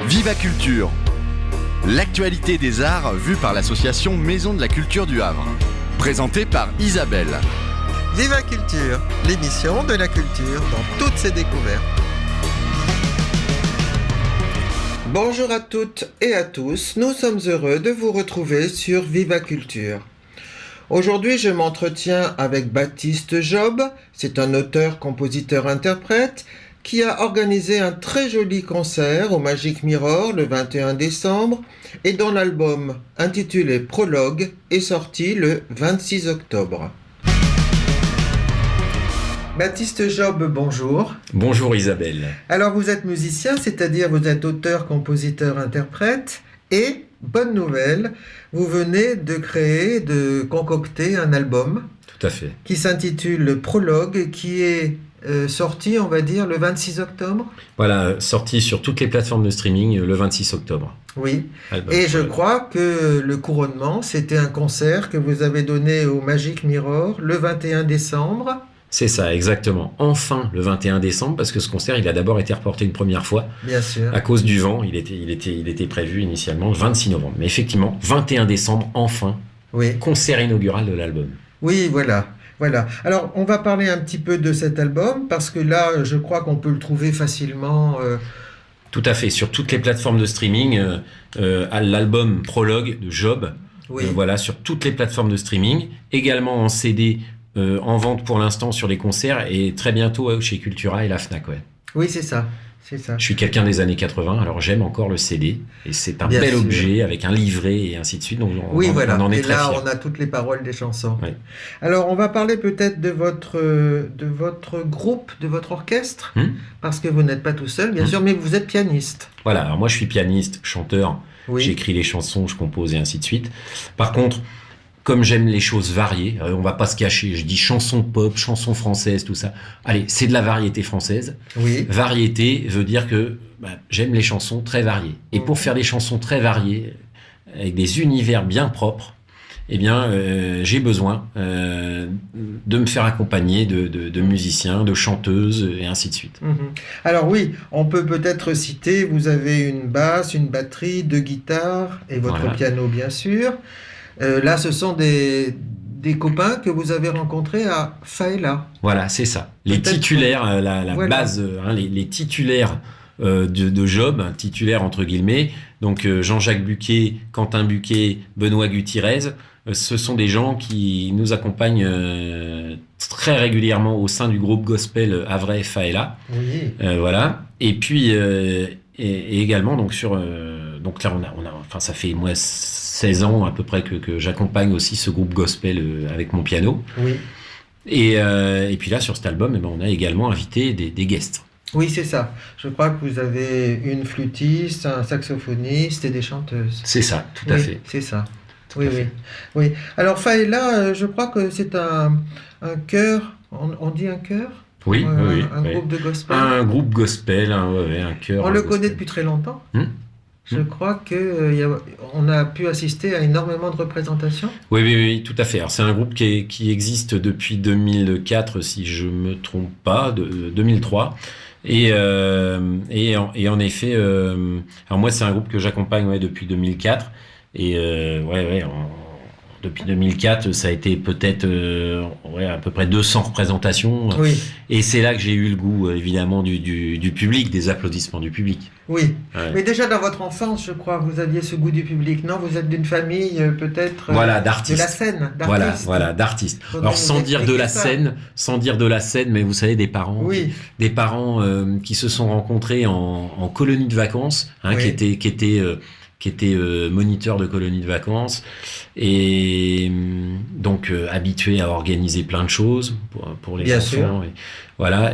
Viva Culture, l'actualité des arts vue par l'association Maison de la Culture du Havre. Présentée par Isabelle. Viva Culture, l'émission de la culture dans toutes ses découvertes. Bonjour à toutes et à tous, nous sommes heureux de vous retrouver sur Viva Culture. Aujourd'hui, je m'entretiens avec Baptiste Job, c'est un auteur, compositeur, interprète, qui a organisé un très joli concert au Magic Mirror le 21 décembre et dont l'album intitulé Prologue est sorti le 26 octobre. Baptiste Job, bonjour. Bonjour Isabelle. Alors vous êtes musicien, c'est-à-dire vous êtes auteur, compositeur, interprète et, bonne nouvelle, vous venez de concocter un album. Tout à fait. Qui s'intitule Prologue, qui est sorti, on va dire, le 26 octobre. Voilà, sorti sur toutes les plateformes de streaming le 26 octobre. Oui, et je crois que le couronnement, c'était un concert que vous avez donné au Magic Mirror le 21 décembre. C'est ça, exactement. Enfin, le 21 décembre, parce que ce concert, il a d'abord été reporté une première fois. Bien sûr. À cause du vent, il était prévu initialement le 26 novembre. Mais effectivement, 21 décembre, enfin, oui. Concert inaugural de l'album. Oui, voilà. Alors, on va parler un petit peu de cet album, parce que là, je crois qu'on peut le trouver facilement. Tout à fait, sur toutes les plateformes de streaming, l'album Prologue de Job, oui. Voilà, sur toutes les plateformes de streaming, également en CD, en vente pour l'instant sur les concerts, et très bientôt chez Cultura et la Fnac, ouais. Oui, c'est ça. Je suis quelqu'un des années 80, alors j'aime encore le CD, et c'est un bel objet avec un livret et ainsi de suite, donc on en est très fiers. On a toutes les paroles des chansons. Oui. Alors on va parler peut-être de votre groupe, de votre orchestre, parce que vous n'êtes pas tout seul, bien sûr, mais vous êtes pianiste. Voilà, alors moi je suis pianiste, chanteur, oui. J'écris les chansons, je compose et ainsi de suite. Par contre, comme j'aime les choses variées, on va pas se cacher, je dis chansons pop, chansons françaises, tout ça. Allez, c'est de la variété française. Oui. Variété veut dire que j'aime les chansons très variées. Et pour faire des chansons très variées, avec des univers bien propres, eh bien, j'ai besoin de me faire accompagner de musiciens, de chanteuses, et ainsi de suite. Alors oui, on peut peut-être citer, vous avez une basse, une batterie, 2 guitares, et votre piano, bien sûr. Là, ce sont des copains que vous avez rencontrés à Faïla. Voilà, c'est ça. Les titulaires, base, les titulaires de Job, titulaires entre guillemets, donc Jean-Jacques Buquet, Quentin Buquet, Benoît Gutierrez, ce sont des gens qui nous accompagnent très régulièrement au sein du groupe gospel Havrais Faïla. Oui. Voilà. Et puis et également donc donc là on a ça fait moi 16 ans à peu près que j'accompagne aussi ce groupe gospel avec mon piano. Oui. Et puis là sur cet album, on a également invité des guests. Oui, c'est ça. Je crois que vous avez une flûtiste, un saxophoniste et des chanteuses. C'est ça, tout à fait. C'est ça. Oui. Alors Faïla, je crois que c'est un chœur. On dit un chœur ? Oui, un groupe de gospel. Un groupe gospel, un chœur. On le connaît depuis très longtemps. Je crois qu'on a pu assister à énormément de représentations. Oui, tout à fait. Alors, c'est un groupe qui existe depuis 2004, si je me trompe pas, de 2003. Et en effet, alors moi, c'est un groupe que j'accompagne depuis 2004. Et depuis 2004, ça a été peut-être à peu près 200 représentations. Oui. Et c'est là que j'ai eu le goût, évidemment, du public, des applaudissements du public. Oui, mais déjà dans votre enfance, je crois, vous aviez ce goût du public, non ? Vous êtes d'une famille peut-être d'artistes. De la scène, d'artistes. Voilà, d'artistes. Alors sans dire de la scène, mais vous savez, des parents qui se sont rencontrés en colonie de vacances, qui étaient moniteurs de colonies de vacances et donc habitués à organiser plein de choses pour les Bien enfants. sûr.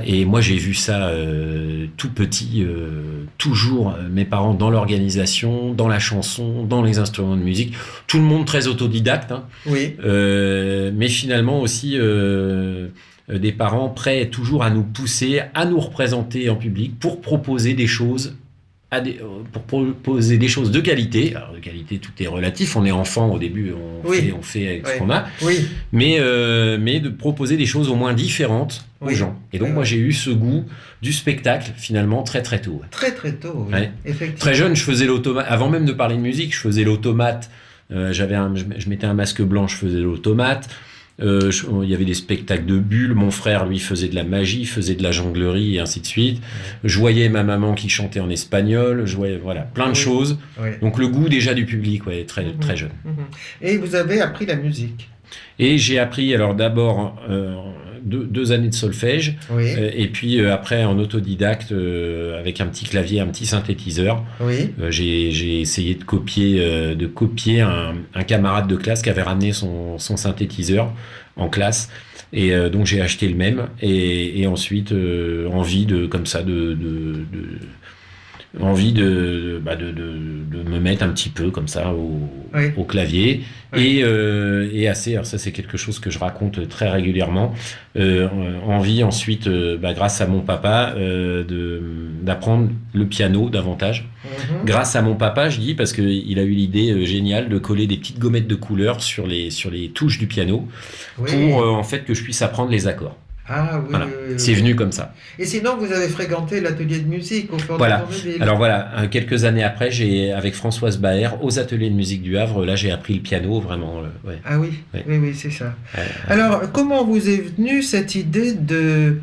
Et moi j'ai vu ça tout petit, toujours mes parents dans l'organisation, dans la chanson, dans les instruments de musique, tout le monde très autodidacte, Oui. Mais finalement aussi des parents prêts toujours à nous pousser, à nous représenter en public pour proposer des choses pour proposer des choses de qualité. Alors, de qualité, tout est relatif. On est enfant au début, on fait avec ce qu'on a. Oui. Mais de proposer des choses au moins différentes aux gens. Et donc, moi, j'ai eu ce goût du spectacle, finalement, très, très tôt. Très, très tôt, oui. Effectivement. Très jeune, je faisais l'automate. Avant même de parler de musique, je faisais l'automate. Je mettais un masque blanc, je faisais l'automate. Il y avait des spectacles de bulles. Mon frère, lui, faisait de la magie, faisait de la jonglerie et ainsi de suite. Je voyais ma maman qui chantait en espagnol. Je voyais plein de choses. Donc le goût déjà du public, très, très jeune. Et vous avez appris la musique? Et j'ai appris alors d'abord 2 années de solfège, et puis après en autodidacte avec un petit clavier, un petit synthétiseur. J'ai essayé de copier un camarade de classe qui avait ramené son synthétiseur en classe, et donc j'ai acheté le même, et ensuite envie de me mettre un petit peu comme ça au clavier. Et alors ça c'est quelque chose que je raconte très régulièrement, envie ensuite, grâce à mon papa, d'apprendre le piano davantage. Grâce à mon papa, je dis, parce qu'il a eu l'idée géniale de coller des petites gommettes de couleur sur les touches du piano pour en fait que je puisse apprendre les accords. Ah oui, voilà. C'est venu comme ça. Et sinon, vous avez fréquenté l'atelier de musique au Fort voilà. de Tourneville. Alors voilà, quelques années après, avec Françoise Baer, aux ateliers de musique du Havre, là j'ai appris le piano vraiment. Ah oui, oui, c'est ça. Alors, comment vous est venue cette idée de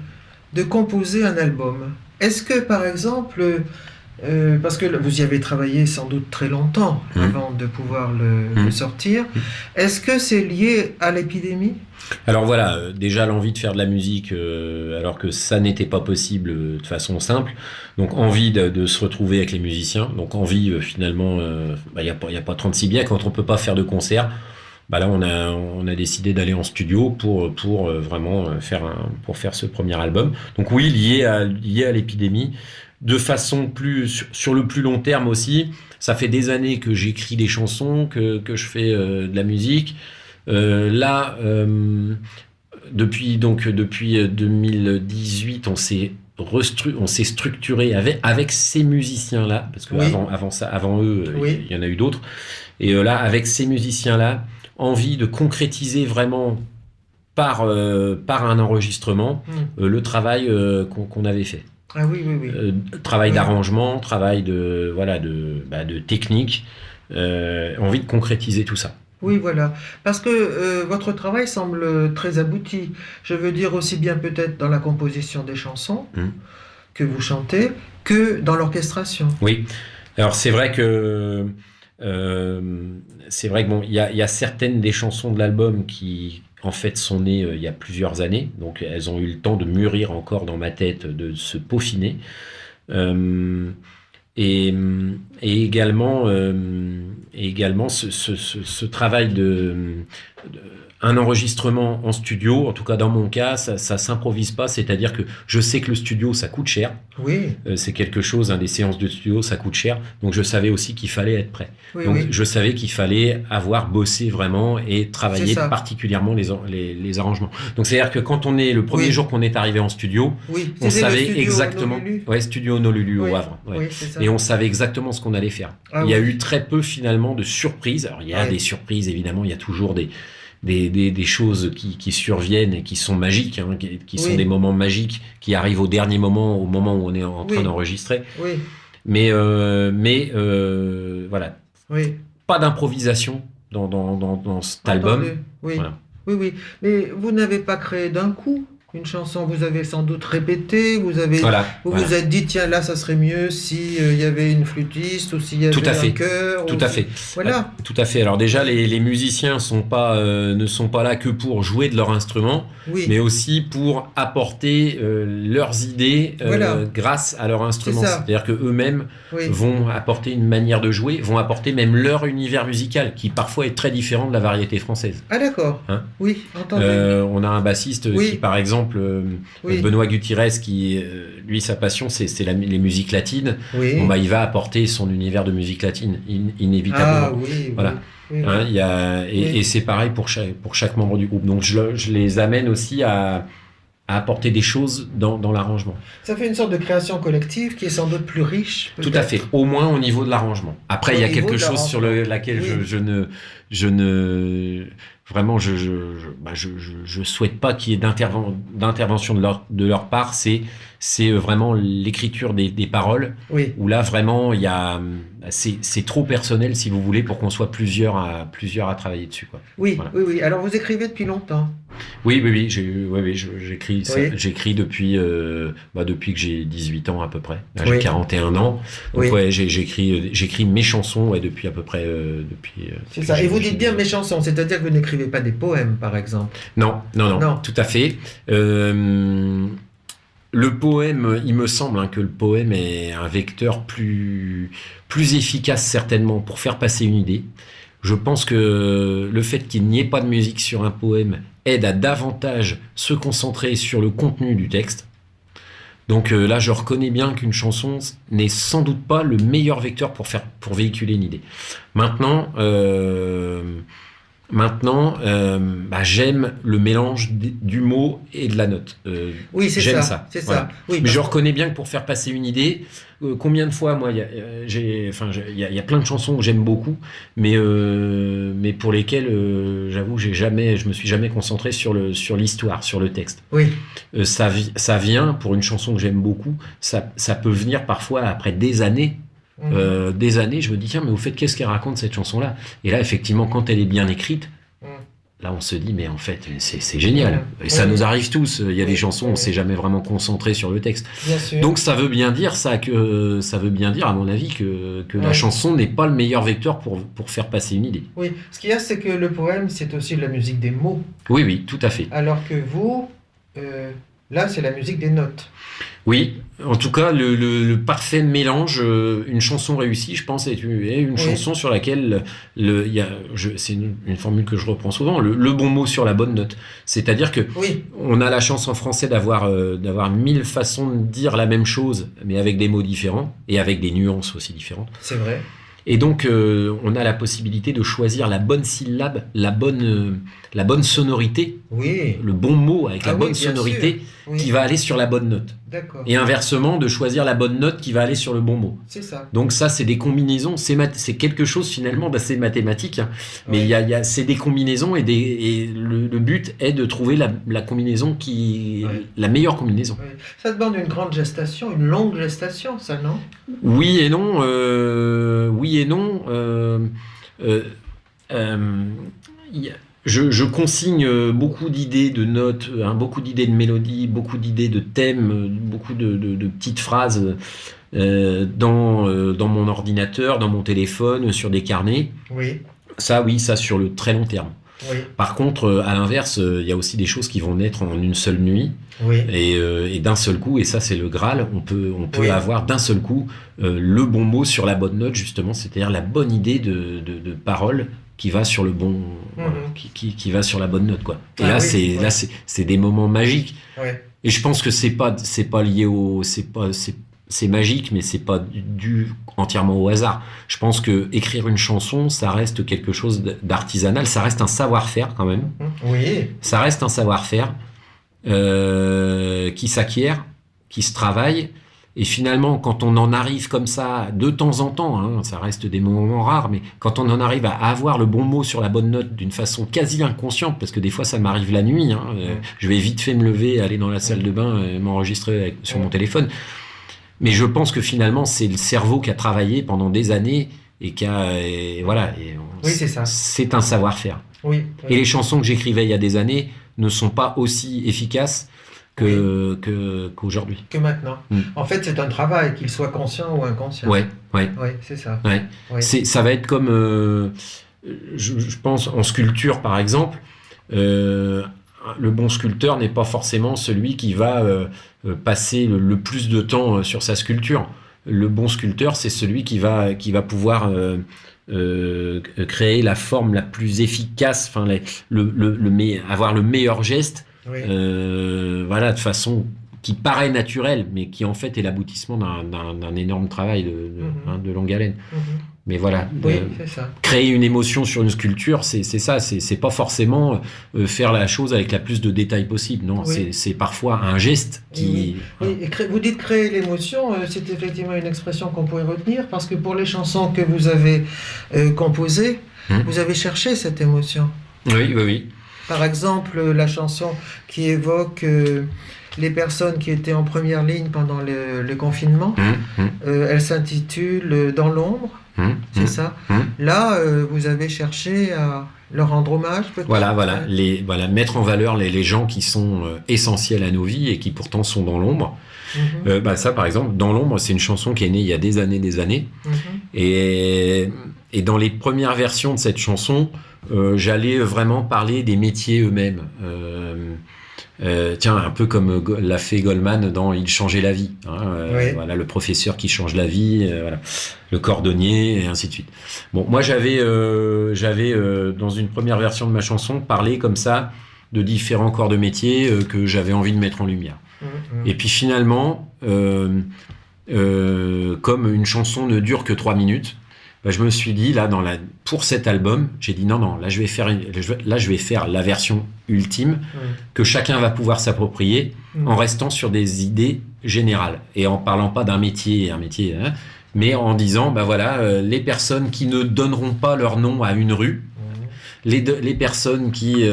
composer un album? Est-ce que, par exemple, parce que vous y avez travaillé sans doute très longtemps avant de pouvoir le sortir, est-ce que c'est lié à l'épidémie? Alors voilà, déjà l'envie de faire de la musique alors que ça n'était pas possible de façon simple, donc envie de se retrouver avec les musiciens, donc envie finalement, y a pas 36 biens quand on peut pas faire de concert. Là on a décidé d'aller en studio pour vraiment faire ce premier album. Donc oui, lié à l'épidémie, de façon sur le plus long terme aussi. Ça fait des années que j'écris des chansons, que je fais de la musique. Depuis 2018, on s'est structuré avec ces musiciens-là, parce que avant eux, il y en a eu d'autres. Et là, avec ces musiciens-là, envie de concrétiser vraiment par un enregistrement le travail qu'on avait fait. Ah oui. Travail d'arrangement, travail de technique, envie de concrétiser tout ça. Oui, voilà. Parce que votre travail semble très abouti. Je veux dire aussi bien peut-être dans la composition des chansons que vous chantez, que dans l'orchestration. Oui. Alors c'est vrai que bon, il y a certaines des chansons de l'album qui en fait sont nées il y a plusieurs années, donc elles ont eu le temps de mûrir encore dans ma tête, de se peaufiner. Et également ce travail un enregistrement en studio, en tout cas dans mon cas, ça s'improvise pas, c'est-à-dire que je sais que le studio ça coûte cher. Oui. C'est quelque chose, des séances de studio ça coûte cher, donc je savais aussi qu'il fallait être prêt. Je savais qu'il fallait avoir bossé vraiment et travaillé particulièrement les arrangements. Donc c'est-à-dire que quand on est le premier jour qu'on est arrivé en studio, on savait exactement. Studio Honolulu au Havre. Et on savait exactement ce qu'on allait faire. Il y a eu très peu finalement de surprises. Alors il y a des surprises évidemment, il y a toujours des choses qui surviennent et qui sont magiques, qui sont des moments magiques qui arrivent au dernier moment, au moment où on est en train d'enregistrer. Mais voilà. Pas d'improvisation dans cet album. Voilà. Oui. Mais vous n'avez pas créé d'un coup une chanson, vous avez sans doute répété, vous vous êtes dit, tiens, là, ça serait mieux si y avait une flûtiste ou s'il y avait un chœur. Tout à fait. Voilà. Tout à fait. Alors déjà, les musiciens ne sont pas là que pour jouer de leur instrument, mais aussi pour apporter leurs idées grâce à leur instrument. C'est-à-dire qu'eux-mêmes vont apporter une manière de jouer, vont apporter même leur univers musical, qui parfois est très différent de la variété française. Ah d'accord. Oui, entendu. On a un bassiste qui, par exemple, Benoît Gutierrez, qui lui sa passion c'est les musiques latines. Il va apporter son univers de musique latine inévitablement. Et c'est pareil pour chaque membre du groupe. Donc je les amène aussi à apporter des choses dans l'arrangement. Ça fait une sorte de création collective qui est sans doute plus riche. Tout à fait, au moins au niveau de l'arrangement. Après, il y a quelque chose sur laquelle je ne vraiment je souhaite pas qu'il y ait d'intervention de leur part. C'est vraiment l'écriture des paroles, où là vraiment il y a c'est trop personnel, si vous voulez, pour qu'on soit plusieurs à travailler dessus, quoi. Oui. Alors vous écrivez depuis longtemps? Oui, j'écris j'écris depuis que j'ai 18 ans à peu près. Là, j'ai 41 ans. Donc j'écris mes chansons depuis à peu près depuis. C'est ça. Et vous dites bien mes chansons, c'est-à-dire que vous n'écrivez pas des poèmes, par exemple? Non, tout à fait. Le poème, il me semble que le poème est un vecteur plus efficace certainement pour faire passer une idée. Je pense que le fait qu'il n'y ait pas de musique sur un poème aide à davantage se concentrer sur le contenu du texte. Donc là, je reconnais bien qu'une chanson n'est sans doute pas le meilleur vecteur pour véhiculer une idée. Maintenant, j'aime le mélange du mot et de la note. Oui, c'est j'aime ça. C'est voilà. ça. Oui, mais je reconnais bien que pour faire passer une idée, combien de fois, moi, il y a plein de chansons que j'aime beaucoup, mais pour lesquelles, j'avoue, je me suis jamais concentré sur l'histoire, sur le texte. Oui. Ça vient, pour une chanson que j'aime beaucoup, ça peut venir parfois après des années. Des années, je me dis tiens, mais au fait, qu'est-ce qu'elle raconte cette chanson-là? Et là, effectivement, quand elle est bien écrite, là, on se dit mais en fait, c'est génial. Et ça nous arrive tous. Il y a des chansons, on s'est jamais vraiment concentré sur le texte. Bien sûr. Donc ça veut bien dire à mon avis, que la chanson n'est pas le meilleur vecteur pour faire passer une idée. Oui. Ce qu'il y a, c'est que le poème, c'est aussi de la musique des mots. Oui, tout à fait. Alors que vous, là, c'est la musique des notes. Oui, en tout cas, le parfait mélange, une chanson réussie, je pense, est une chanson sur laquelle c'est une formule que je reprends souvent, le bon mot sur la bonne note. C'est-à-dire que on a la chance en français d'avoir 1000 façons de dire la même chose, mais avec des mots différents et avec des nuances aussi différentes. C'est vrai. Et donc, on a la possibilité de choisir la bonne syllabe, la bonne sonorité, le bon mot avec la bonne sonorité qui va aller sur la bonne note. D'accord. Et inversement, de choisir la bonne note qui va aller sur le bon mot. C'est ça. Donc ça, c'est des combinaisons, c'est quelque chose finalement d'assez mathématique, mais c'est des combinaisons et le but est de trouver la combinaison la meilleure combinaison. Oui. Ça demande une grande gestation, une longue gestation, ça, non? Oui et non. Je consigne beaucoup d'idées de notes, beaucoup d'idées de mélodies, beaucoup d'idées de thèmes, beaucoup de petites phrases dans mon ordinateur, dans mon téléphone, sur des carnets. Oui. Ça sur le très long terme. Oui. Par contre, à l'inverse, il y a aussi des choses qui vont naître en une seule nuit et d'un seul coup, et ça c'est le Graal, on peut avoir d'un seul coup le bon mot sur la bonne note, justement, c'est-à-dire la bonne idée de parole qui va sur le bon, qui va sur la bonne note, quoi. Et c'est des moments magiques. Ouais. Et je pense que c'est pas lié c'est magique, mais c'est pas dû entièrement au hasard. Je pense que écrire une chanson, ça reste quelque chose d'artisanal, ça reste un savoir-faire quand même. Oui. Ça reste un savoir-faire qui s'acquiert, qui se travaille. Et finalement, quand on en arrive comme ça, de temps en temps, ça reste des moments rares, mais quand on en arrive à avoir le bon mot sur la bonne note d'une façon quasi inconsciente, parce que des fois ça m'arrive la nuit, je vais vite fait me lever, aller dans la salle de bain, m'enregistrer sur mon téléphone. Mais je pense que finalement, c'est le cerveau qui a travaillé pendant des années oui, c'est ça. C'est un savoir-faire. Oui. Et les chansons que j'écrivais il y a des années ne sont pas aussi efficaces qu'aujourd'hui. Que maintenant. En fait, c'est un travail, qu'il soit conscient ou inconscient. Oui, c'est ça. Ouais. Ça va être comme, je pense, en sculpture, par exemple, le bon sculpteur n'est pas forcément celui qui va passer le plus de temps sur sa sculpture. Le bon sculpteur, c'est celui qui va pouvoir créer la forme la plus efficace, avoir le meilleur geste, de façon qui paraît naturelle, mais qui en fait est l'aboutissement d'un énorme travail de longue haleine. Mais voilà, c'est ça. Créer une émotion sur une sculpture, c'est ça. C'est pas forcément faire la chose avec la plus de détails possible. Non, c'est parfois un geste qui. Vous dites créer l'émotion, c'est effectivement une expression qu'on pourrait retenir parce que pour les chansons que vous avez composées, vous avez cherché cette émotion. Oui. Par exemple, la chanson qui évoque les personnes qui étaient en première ligne pendant le confinement, elle s'intitule Dans l'ombre. C'est ça. Là, vous avez ché à leur rendre hommage, peut-être. Voilà, mettre en valeur les gens qui sont essentiels à nos vies et qui pourtant sont dans l'ombre. Ça, par exemple, Dans l'ombre, c'est une chanson qui est née il y a des années. Et dans les premières versions de cette chanson, j'allais vraiment parler des métiers eux-mêmes. Un peu comme l'a fait Goldman dans Il changeait la vie. Voilà, le professeur qui change la vie, le cordonnier, et ainsi de suite. Bon, moi, j'avais dans une première version de ma chanson, parlé comme ça de différents corps de métier que j'avais envie de mettre en lumière. Et puis finalement, comme une chanson ne dure que 3 minutes, je me suis dit, pour cet album, j'ai dit non, là je vais faire la version ultime que chacun va pouvoir s'approprier en restant sur des idées générales et en parlant pas d'un métier, mais en disant, les personnes qui ne donneront pas leur nom à une rue, les personnes qui...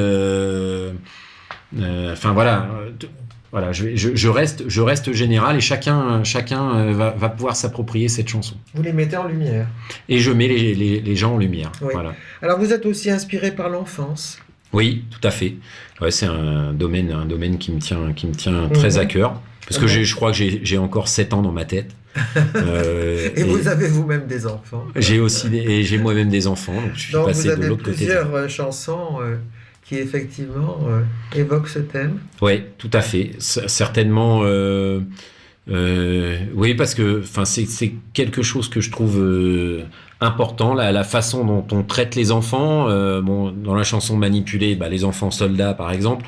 je reste général et chacun va pouvoir s'approprier cette chanson. Vous les mettez en lumière. Et je mets les gens en lumière. Oui. Voilà. Alors vous êtes aussi inspiré par l'enfance. Oui, tout à fait. Ouais, c'est un domaine qui me tient très à cœur. Parce que je crois que j'ai encore 7 ans dans ma tête. Et vous avez vous-même des enfants. J'ai moi-même des enfants, donc je suis passé de l'autre côté. Donc vous avez plusieurs chansons qui effectivement évoquent ce thème. Oui, tout à fait. Certainement, oui, parce que c'est quelque chose que je trouve important, la façon dont on traite les enfants. Dans la chanson Manipulée, les enfants soldats, par exemple.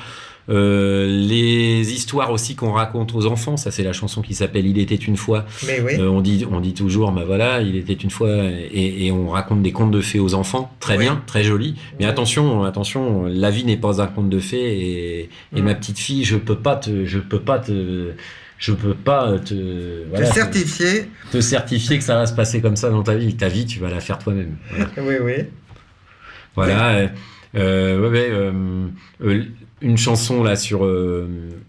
Les histoires aussi qu'on raconte aux enfants, ça c'est la chanson qui s'appelle Il était une fois. Mais oui. On dit toujours, il était une fois, et on raconte des contes de fées aux enfants, très bien, très joli. Mais attention, la vie n'est pas un conte de fées, et ma petite fille, je peux pas te certifier que ça va se passer comme ça dans ta vie. Ta vie, tu vas la faire toi-même. Voilà. Oui. Voilà. Une chanson là sur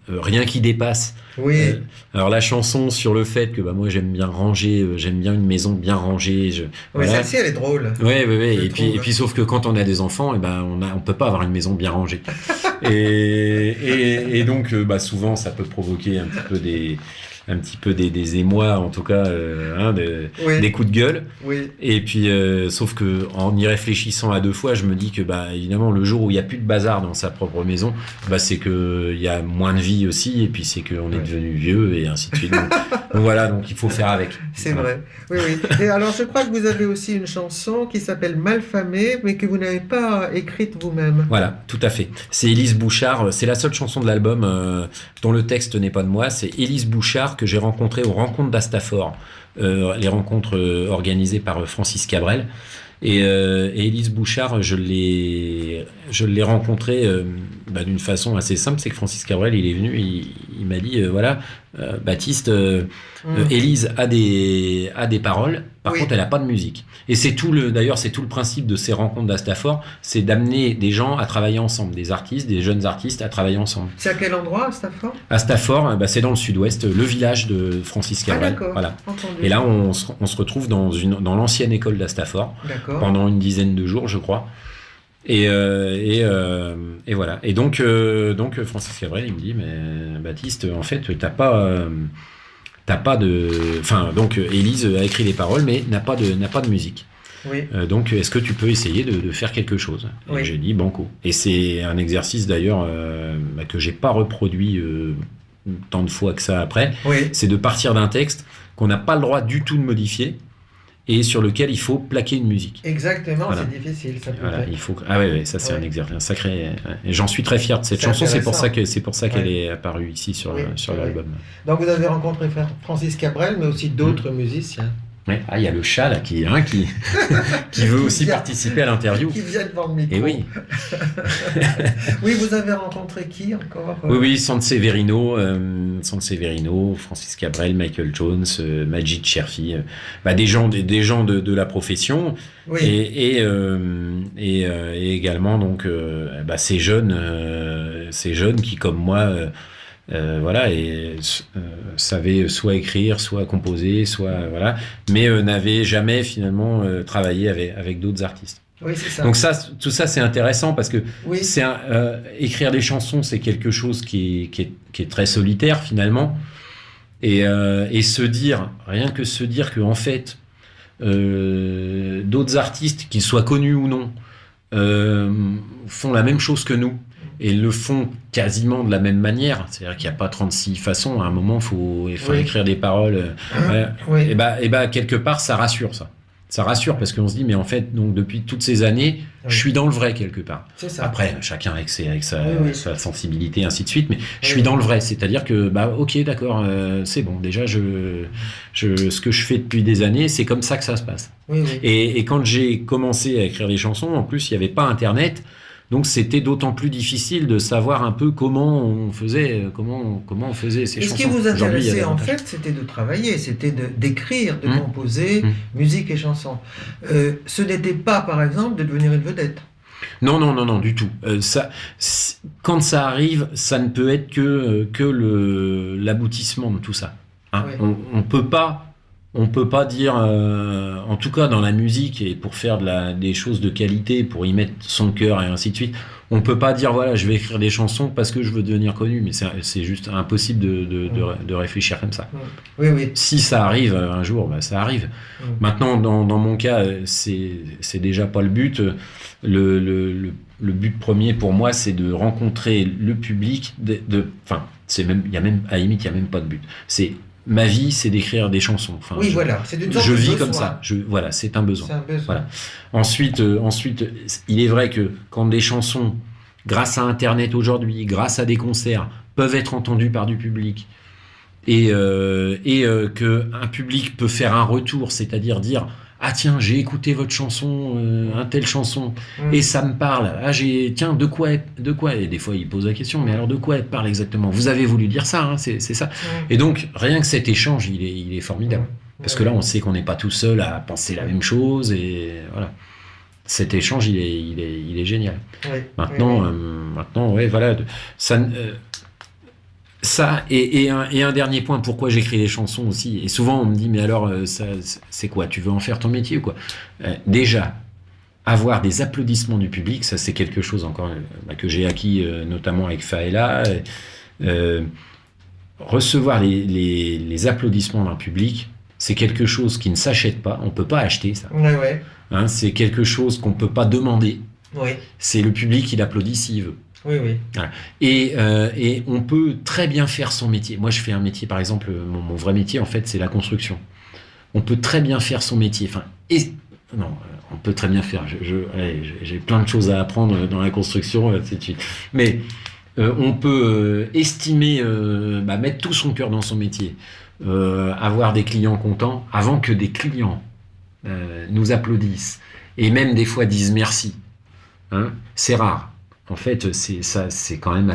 Rien qui dépasse. Oui. Alors la chanson sur le fait que moi j'aime bien ranger, j'aime bien une maison bien rangée. Celle-ci elle est drôle. Oui. Et puis sauf que quand on a des enfants, on peut pas avoir une maison bien rangée. et donc souvent ça peut provoquer un petit peu des émois, en tout cas, des coups de gueule. Oui. Et puis, sauf que en y réfléchissant à 2 fois, je me dis que, évidemment, le jour où il n'y a plus de bazar dans sa propre maison, c'est qu'il y a moins de vie aussi, et puis c'est qu'on est devenu vieux, et ainsi de suite. Donc voilà, donc il faut faire avec. C'est vrai. Oui. Et alors, je crois que vous avez aussi une chanson qui s'appelle Malfamé, mais que vous n'avez pas écrite vous-même. Voilà, tout à fait. C'est Élise Bouchard, c'est la seule chanson de l'album dont le texte n'est pas de moi, c'est Élise Bouchard que j'ai rencontré aux rencontres d'Astafor, les rencontres organisées par Francis Cabrel. Et Élise Bouchard, je l'ai rencontrée d'une façon assez simple, c'est que Francis Cabrel, il est venu, il m'a dit, Baptiste, Élise a des paroles, par contre elle n'a pas de musique. Et c'est d'ailleurs c'est tout le principe de ces rencontres d'Astafor, c'est d'amener des gens à travailler ensemble, des artistes, des jeunes artistes à travailler ensemble. C'est à quel endroit, Astafor ? Astafor, c'est dans le sud-ouest, le village de Francis Cabrel. Voilà. Entendu. Et là on se retrouve dans l'ancienne école d'Astafor pendant une dizaine de jours, je crois. Et voilà. Et donc Francis Cabrel, il me dit, mais Baptiste, en fait, t'as pas de... donc Élise a écrit les paroles, mais n'a pas de musique. Oui. Donc, est-ce que tu peux essayer de faire quelque chose ? Et j'ai dit banco. Et c'est un exercice d'ailleurs que j'ai pas reproduit tant de fois que ça après. Oui. C'est de partir d'un texte qu'on n'a pas le droit du tout de modifier, et sur lequel il faut plaquer une musique. Exactement, voilà. C'est difficile. Ça il faut... ça c'est un exercice, un sacré... Et j'en suis très fier de cette chanson, c'est pour ça qu'elle est apparue ici sur l'album. Donc vous avez rencontré Francis Cabrel, mais aussi d'autres musiciens. Ouais. Ah, il y a le chat là qui qui veut aussi participer à l'interview. Qui vient devant le micro. Et oui. Oui, vous avez rencontré qui encore Oui, Sanseverino, Francis Cabrel, Michael Jones, Majid Cherfi, des gens de la profession, oui. et également donc ces jeunes qui comme moi savaient soit écrire, soit composer, mais n'avaient jamais finalement travaillé avec d'autres artistes. Oui, c'est ça. Donc tout ça, c'est intéressant parce que écrire des chansons, c'est quelque chose qui est très solitaire finalement, et rien que se dire que en fait, d'autres artistes, qu'ils soient connus ou non, font la même chose que nous. Et le font quasiment de la même manière. C'est-à-dire qu'il n'y a pas 36 façons. À un moment, il faut écrire des paroles. Et quelque part, ça rassure, ça. Ça rassure parce qu'on se dit, mais en fait, donc, depuis toutes ces années, je suis dans le vrai quelque part. C'est ça. Après, chacun avec sa sensibilité, ainsi de suite, mais je suis dans le vrai. C'est-à-dire que, ok, d'accord, c'est bon. Déjà, ce que je fais depuis des années, c'est comme ça que ça se passe. Oui. Et quand j'ai commencé à écrire des chansons, en plus, il n'y avait pas Internet. Donc c'était d'autant plus difficile de savoir un peu comment on faisait ces chansons. Et ce qui vous intéressait en fait, c'était de travailler, c'était d'écrire, de composer, musique et chansons. Ce n'était pas, par exemple, de devenir une vedette. Non, du tout. Quand ça arrive, ça ne peut être que l'aboutissement de tout ça. Hein. Oui. On peut pas dire, en tout cas dans la musique, et pour faire des choses de qualité, pour y mettre son cœur et ainsi de suite, on peut pas dire voilà, je vais écrire des chansons parce que je veux devenir connu, mais c'est juste impossible de réfléchir comme ça. Oui. Si ça arrive un jour, ça arrive. Maintenant, dans mon cas, c'est déjà pas le but. Le but premier pour moi, c'est de rencontrer le public. À la limite, il y a même pas de but. Ma vie, c'est d'écrire des chansons. C'est une sorte de vis besoin. comme ça. C'est un besoin. C'est un besoin. Voilà. Ensuite, il est vrai que quand des chansons, grâce à Internet aujourd'hui, grâce à des concerts, peuvent être entendues par du public, et que un public peut faire un retour, c'est-à-dire dire ah tiens, j'ai écouté votre chanson, un telle chanson, et ça me parle. Ah tiens, de quoi et des fois il pose la question, mais alors de quoi elle parle exactement? Vous avez voulu dire ça, hein, c'est ça. Et donc rien que cet échange, il est formidable, parce que là on sait qu'on n'est pas tout seul à penser la même chose, et voilà. Cet échange, il est génial. Maintenant, ça, et un dernier point, pourquoi j'écris des chansons aussi. Et souvent, on me dit, mais alors, c'est quoi? Tu veux en faire ton métier ou quoi? Déjà, avoir des applaudissements du public, ça, c'est quelque chose encore que j'ai acquis, notamment avec Faëla. Recevoir les applaudissements d'un public, c'est quelque chose qui ne s'achète pas. On ne peut pas acheter ça. Hein, c'est quelque chose qu'on ne peut pas demander. C'est le public qui l'applaudit s'il veut. Voilà. Et on peut très bien faire son métier. Moi, je fais un métier, par exemple, mon vrai métier, en fait, c'est la construction. On peut très bien faire son métier. On peut très bien faire. J'ai plein de choses à apprendre dans la construction, ainsi de suite. Mais on peut estimer, mettre tout son cœur dans son métier, avoir des clients contents avant que des clients nous applaudissent et même des fois disent merci. Hein, c'est rare. En fait, c'est quand même